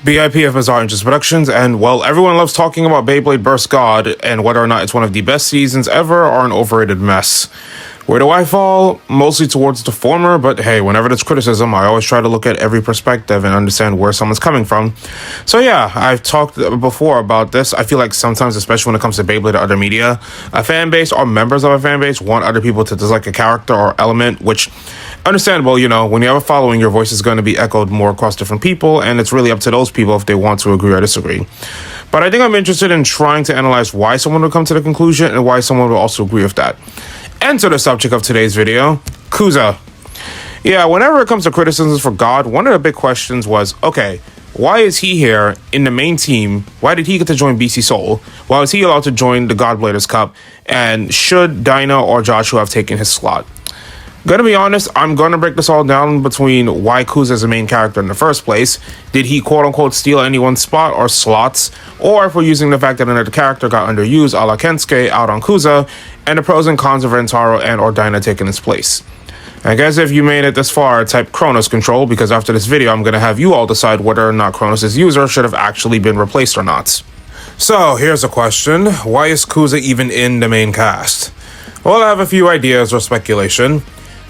BIP of Bizarre Interest Productions, and well, everyone loves talking about Beyblade Burst God and whether or not it's one of the best seasons ever or an overrated mess. Where do I fall? Mostly towards the former, but hey, whenever there's criticism, I always try to look at every perspective and understand where someone's coming from. So yeah, I've talked before about this. I feel like sometimes, especially when it comes to Beyblade or other media, a fan base or members of a fan base want other people to dislike a character or element, which understandable, when you have a following, your voice is going to be echoed more across different people, and it's really up to those people if they want to agree or disagree. But I think I'm interested in trying to analyze why someone would come to the conclusion and why someone will also agree with that. And to the subject of today's video, Cuza. Yeah, whenever it comes to criticisms for God, one of the big questions was, okay, why is he here in the main team? Why did he get to join BC Soul? Why was he allowed to join the Godbladers Cup? And should Daina or Joshua have taken his slot? Gonna be honest, I'm gonna break this all down between why Cuza is the main character in the first place. Did he quote-unquote steal anyone's spot or slots? Or if we're using the fact that another character got underused a la Kensuke out on Cuza, and the pros and cons of Rantaro and or Daina taking his place. I guess if you made it this far, type Chronos Control, because after this video I'm gonna have you all decide whether or not Chronos' user should have actually been replaced or not. So here's a question, why is Cuza even in the main cast? Well, I have a few ideas or speculation.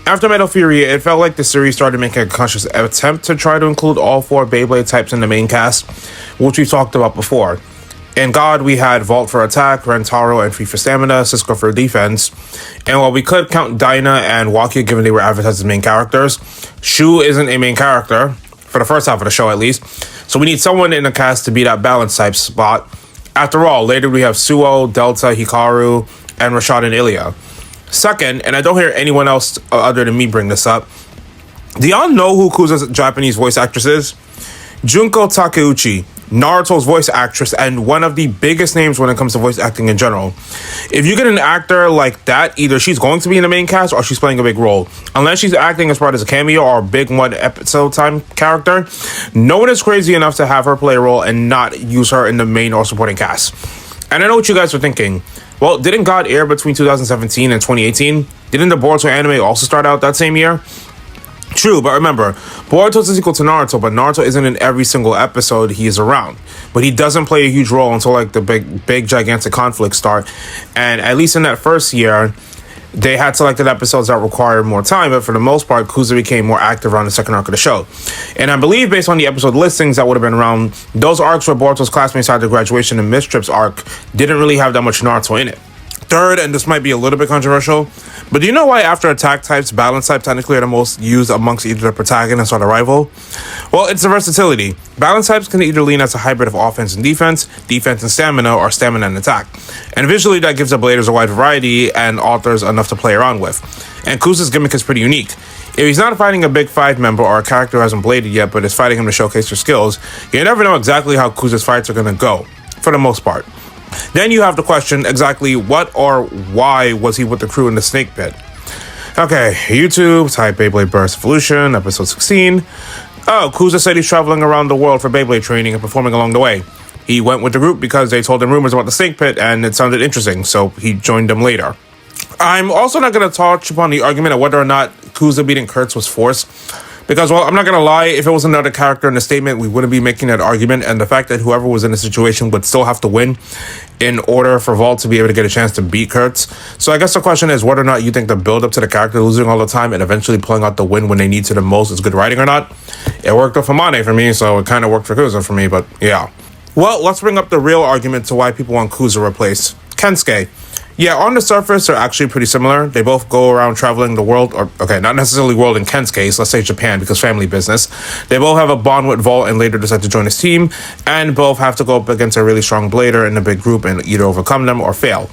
After Metal Fury, it felt like the series started making a conscious attempt to try to include all four Beyblade types in the main cast, which we talked about before. In God, we had Vault for attack, Rantaro and Free for stamina, Cisco for defense. And while we could count Daina and Wakia given they were advertised as main characters, Shu isn't a main character, for the first half of the show at least. So we need someone in the cast to be that balance type spot. After all, later we have Suo, Delta, Hikaru, and Rashad and Ilya. Second, and I don't hear anyone else other than me bring this up, do y'all know who Cuza's Japanese voice actress is? Junko Takeuchi, Naruto's voice actress and one of the biggest names when it comes to voice acting in general. If you get an actor like that, either she's going to be in the main cast or she's playing a big role. Unless she's acting as part of a cameo or a big one episode time character, no one is crazy enough to have her play a role and not use her in the main or supporting cast. And I know what you guys are thinking. Well, didn't God air between 2017 and 2018? Didn't the Boruto anime also start out that same year? True, but remember, Boruto is equal to Naruto, but Naruto isn't in every single episode he is around. But he doesn't play a huge role until like the big gigantic conflicts start. And at least in that first year, they had selected episodes that required more time, but for the most part, Cuza became more active around the second arc of the show. And I believe based on the episode listings that would have been around, those arcs where Boruto's classmates had their graduation and Mistrip's arc didn't really have that much Naruto in it. Third, and this might be a little bit controversial, but do you know why after attack types, balance type technically are the most used amongst either the protagonist or the rival? Well, it's the versatility. Balance types can either lean as a hybrid of offense and defense and stamina, or stamina and attack. And visually, that gives the bladers a wide variety and authors enough to play around with. And Cuza's gimmick is pretty unique. If he's not fighting a big five member or a character who hasn't bladed yet but is fighting him to showcase their skills, you never know exactly how Cuza's fights are going to go, for the most part. Then you have to question exactly what or why was he with the crew in the snake pit. Okay, YouTube, type Beyblade Burst Evolution, episode 16. Oh, Cuza said he's traveling around the world for Beyblade training and performing along the way. He went with the group because they told him rumors about the snake pit and it sounded interesting, so he joined them later. I'm also not going to touch upon the argument of whether or not Cuza beating Kurtz was forced. Because, well, I'm not going to lie, if it was another character in the statement, we wouldn't be making that argument. And the fact that whoever was in the situation would still have to win in order for Vault to be able to get a chance to beat Kurtz. So I guess the question is whether or not you think the build-up to the character losing all the time and eventually pulling out the win when they need to the most is good writing or not. It worked with Amane for me, so it kind of worked for Cuza for me, but yeah. Well, let's bring up the real argument to why people want Cuza replaced. Kensuke. Yeah, on the surface, they're actually pretty similar. They both go around traveling the world, or, okay, not necessarily world in Ken's case, let's say Japan, because family business. They both have a bond with Vault and later decide to join his team, and both have to go up against a really strong blader in a big group and either overcome them or fail.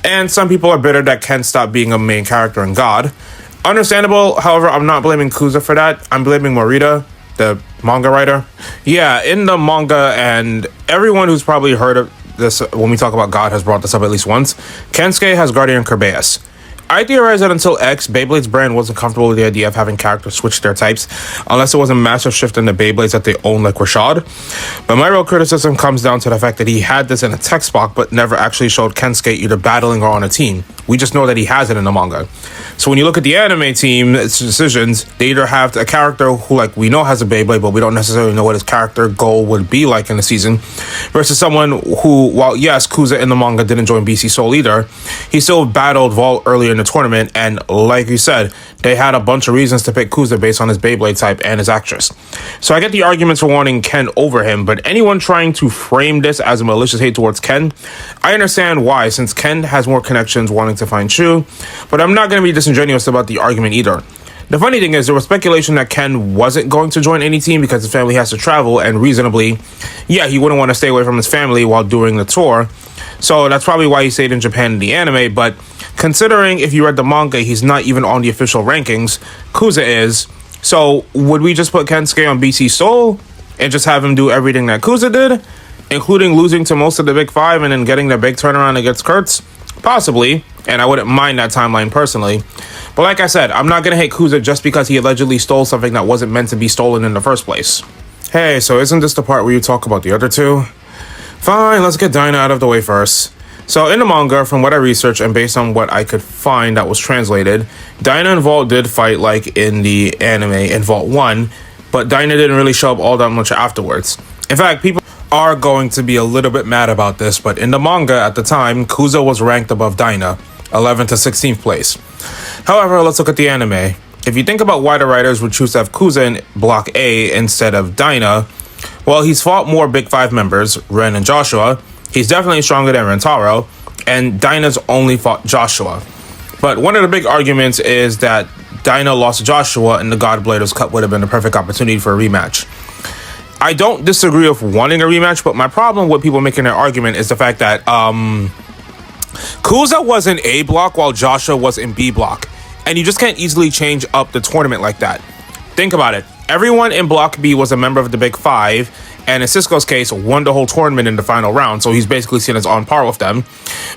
And some people are bitter that Ken stopped being a main character in God. Understandable, however, I'm not blaming Cuza for that. I'm blaming Morita, the manga writer. Yeah, in the manga, and everyone who's probably heard of this when we talk about God has brought this up at least once, Kensuke has Guardian Kerbeus. I theorize that until X, Beyblade's brand wasn't comfortable with the idea of having characters switch their types, unless it was a massive shift in the Beyblades that they own like Rashad. But my real criticism comes down to the fact that he had this in a text box, but never actually showed Kensuke either battling or on a team. We just know that he has it in the manga. So when you look at the anime team, its decisions, they either have a character who, like, we know has a Beyblade, but we don't necessarily know what his character goal would be like in the season, versus someone who, while yes, Cuza in the manga didn't join BC Soul either, he still battled Vault earlier in the tournament, and like you said, they had a bunch of reasons to pick Cuza based on his Beyblade type and his actress. So I get the arguments for wanting Ken over him, but anyone trying to frame this as a malicious hate towards Ken, I understand why, since Ken has more connections wanting to find Shu, but I'm not going to be disingenuous about the argument either. The funny thing is, there was speculation that Ken wasn't going to join any team because his family has to travel, and reasonably, yeah, he wouldn't want to stay away from his family while doing the tour. So that's probably why he stayed in Japan in the anime, but considering if you read the manga, he's not even on the official rankings, Cuza is. So would we just put Kensuke on BC Soul and just have him do everything that Cuza did, including losing to most of the big five and then getting the big turnaround against Kurtz? Possibly, and I wouldn't mind that timeline personally. But like I said, I'm not going to hate Cuza just because he allegedly stole something that wasn't meant to be stolen in the first place. Hey, so isn't this the part where you talk about the other two? Fine, let's get Daina out of the way first. So in the manga, from what I researched and based on what I could find that was translated, Daina and Vault did fight like in the anime in Vault 1, but Daina didn't really show up all that much afterwards. In fact, people are going to be a little bit mad about this, but in the manga at the time, Cuza was ranked above Daina, 11th to 16th place. However, let's look at the anime. If you think about why the writers would choose to have Cuza in Block A instead of Daina, well, he's fought more Big Five members, Ren and Joshua. He's definitely stronger than Rantaro, and Daina's only fought Joshua. But one of the big arguments is that Daina lost to Joshua, and the Godbladers Cup would have been the perfect opportunity for a rematch. I don't disagree with wanting a rematch, but my problem with people making their argument is the fact that Cuza was in A block while Joshua was in B block, and you just can't easily change up the tournament like that. Think about it. Everyone in Block B was a member of the Big Five, and in Cisco's case, won the whole tournament in the final round, so he's basically seen as on par with them.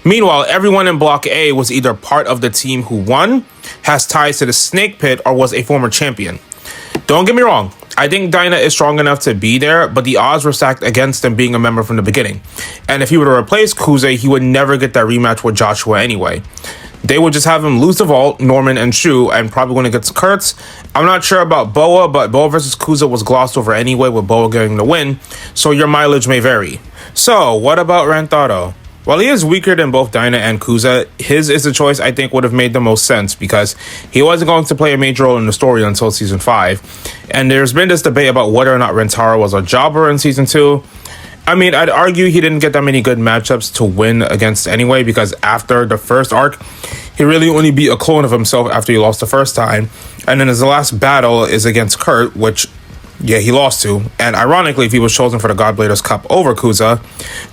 Meanwhile, everyone in Block A was either part of the team who won, has ties to the Snake Pit, or was a former champion. Don't get me wrong, I think Daina is strong enough to be there, but the odds were stacked against him being a member from the beginning. And if he were to replace Cuza, he would never get that rematch with Joshua anyway. They would just have him lose to Vault, Norman, and Shu, and probably when it gets Kurtz. I'm not sure about Boa, but Boa versus Cuza was glossed over anyway, with Boa getting the win, so your mileage may vary. So, what about Rantaro? While he is weaker than both Daina and Cuza, his is the choice I think would have made the most sense because he wasn't going to play a major role in the story until Season 5. And there's been this debate about whether or not Rantaro was a jobber in Season 2. I mean, I'd argue he didn't get that many good matchups to win against anyway, because after the first arc, he really only beat a clone of himself after he lost the first time. And then his last battle is against Kurt, which, yeah, he lost to. And ironically, if he was chosen for the Godbladers Cup over Cuza,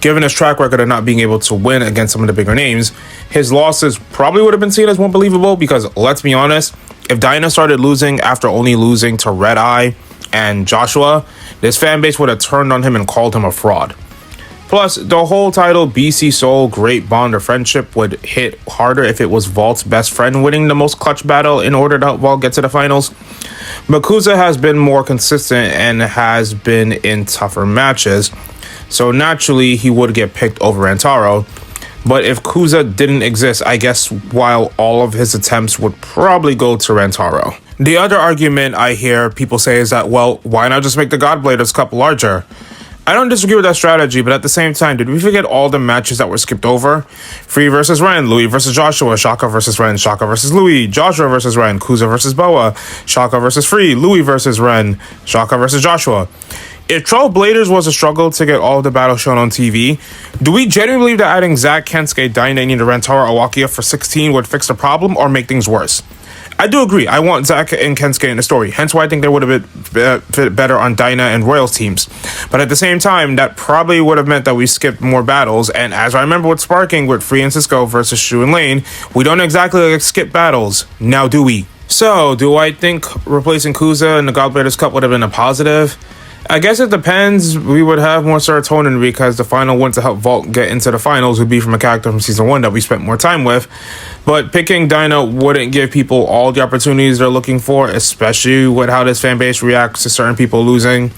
given his track record of not being able to win against some of the bigger names, his losses probably would have been seen as more believable because, let's be honest, if Daina started losing after only losing to Red Eye and Joshua, this fan base would have turned on him and called him a fraud. Plus, the whole title BC Soul Great Bond of Friendship would hit harder if it was Vault's best friend winning the most clutch battle in order to help Vault get to the finals. But Cuza has been more consistent and has been in tougher matches, so naturally he would get picked over Rantaro. But if Cuza didn't exist, I guess while all of his attempts would probably go to Rantaro. The other argument I hear people say is that, well, why not just make the Godbladers Cup larger? I don't disagree with that strategy, but at the same time, did we forget all the matches that were skipped over? Free versus Ren, Louis versus Joshua, Shaka versus Ren, Shaka versus Louis, Joshua versus Ren, Cuza versus Boa, Shaka versus Free, Louis versus Ren, Shaka versus Joshua. If Troll Bladers was a struggle to get all of the battles shown on TV, do we genuinely believe that adding Zack, Kensuke, Daina, and Rantaro Awakia for 16 would fix the problem or make things worse? I do agree. I want Zack and Kensuke in the story, hence why I think they would have fit better on Daina and Royal's teams. But at the same time, that probably would have meant that we skipped more battles, and as I remember with Sparking with Free and Cisco versus Shu and Lane, we don't exactly skip battles. Now do we? So, do I think replacing Cuza in the Godbladers Cup would have been a positive? I guess it depends. We would have more serotonin because the final one to help Vault get into the finals would be from a character from Season 1 that we spent more time with. But picking Daina wouldn't give people all the opportunities they're looking for, especially with how this fan base reacts to certain people losing.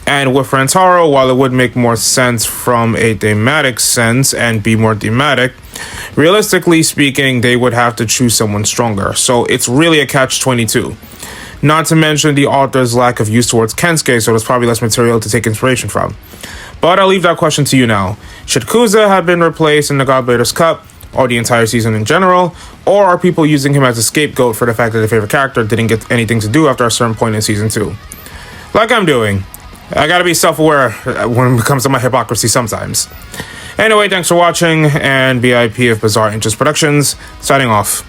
And with Rantaro, while it would make more sense from a thematic sense and be more thematic, Realistically speaking, they would have to choose someone stronger, so it's really a catch-22. Not to mention the author's lack of use towards Kensuke, so there's probably less material to take inspiration from. But I'll leave that question to you now. Should Cuza have been replaced in the Godblader's Cup, or the entire season in general, or are people using him as a scapegoat for the fact that their favorite character didn't get anything to do after a certain point in season 2? Like I'm doing. I gotta be self-aware when it comes to my hypocrisy sometimes. Anyway, thanks for watching, and BIP of Bizarre Interest Productions, signing off.